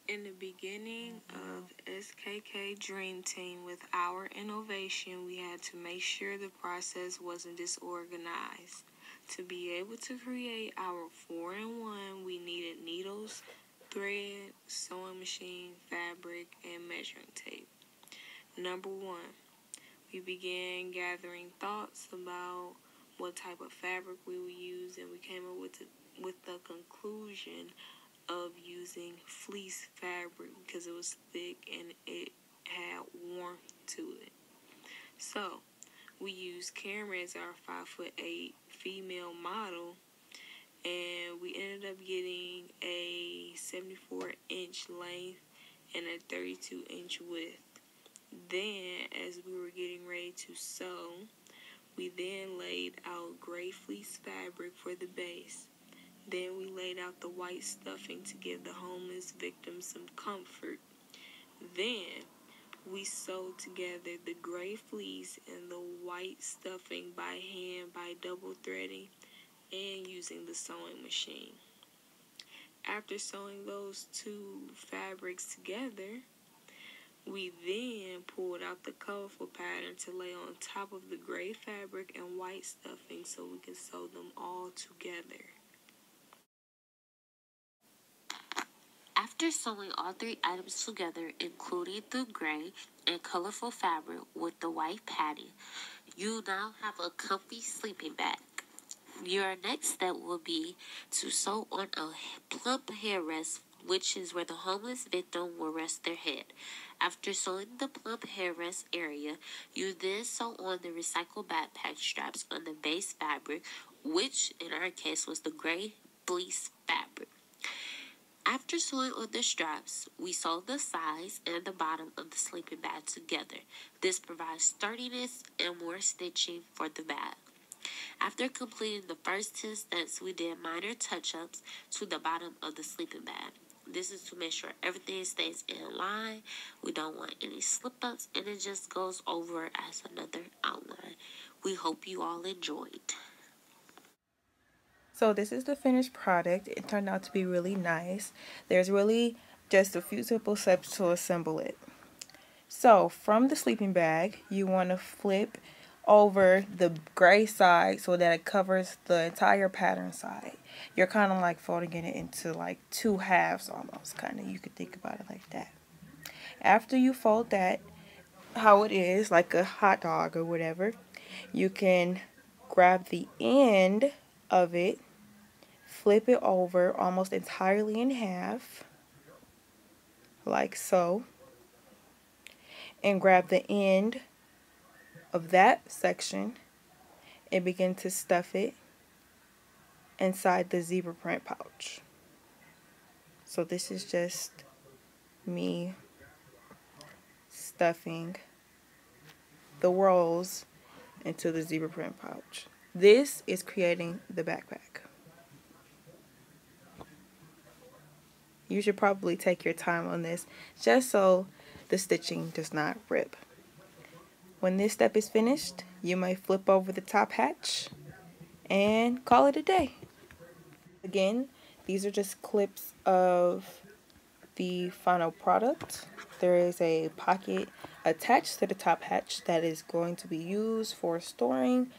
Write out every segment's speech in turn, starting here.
In the beginning of SKK Dream Team, with our innovation, we had to make sure the process wasn't disorganized. To be able to create our 4-in-1, we needed needles, thread, sewing machine, fabric, and measuring tape. Number 1, we began gathering thoughts about what type of fabric we would use, and we came up with the conclusion of using fleece fabric because it was thick and it had warmth to it. So we used Cameron as our 5'8" female model, and we ended up getting a 74-inch length and a 32-inch width. Then, as we were getting ready to sew, we then laid out gray fleece fabric for the base. Then we laid out the white stuffing to give the homeless victims some comfort. Then we sewed together the gray fleece and the white stuffing by hand by double threading and using the sewing machine. After sewing those two fabrics together, we then pulled out the colorful pattern to lay on top of the gray fabric and white stuffing so we could sew them all together. After sewing all three items together, including the gray and colorful fabric with the white padding, you now have a comfy sleeping bag. Your next step will be to sew on a plump headrest, which is where the homeless victim will rest their head. After sewing the plump headrest area, you then sew on the recycled backpack straps on the base fabric, which in our case was the gray fleece fabric. After sewing on the straps, we sew the sides and the bottom of the sleeping bag together. This provides sturdiness and more stitching for the bag. After completing the first 10 steps, we did minor touch-ups to the bottom of the sleeping bag. This is to make sure everything stays in line. We don't want any slip-ups, and it just goes over as another outline. We hope you all enjoyed. So this is the finished product. It turned out to be really nice. There's really just a few simple steps to assemble it. So from the sleeping bag, you want to flip over the gray side so that it covers the entire pattern side. You're kind of like folding it into like two halves almost, kind of. You could think about it like that. After you fold that how it is, like a hot dog or whatever, you can grab the end of it, flip it over almost entirely in half, like so, and grab the end of that section and begin to stuff it inside the zebra print pouch. So this is just me stuffing the rolls into the zebra print pouch. This is creating the backpack. You should probably take your time on this just so the stitching does not rip. When this step is finished, you may flip over the top hatch and call it a day. Again, these are just clips of the final product. There is a pocket attached to the top hatch that is going to be used for storing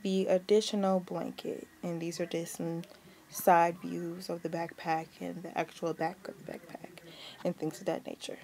the additional blanket. And these are just some side views of the backpack and the actual back of the backpack and things of that nature.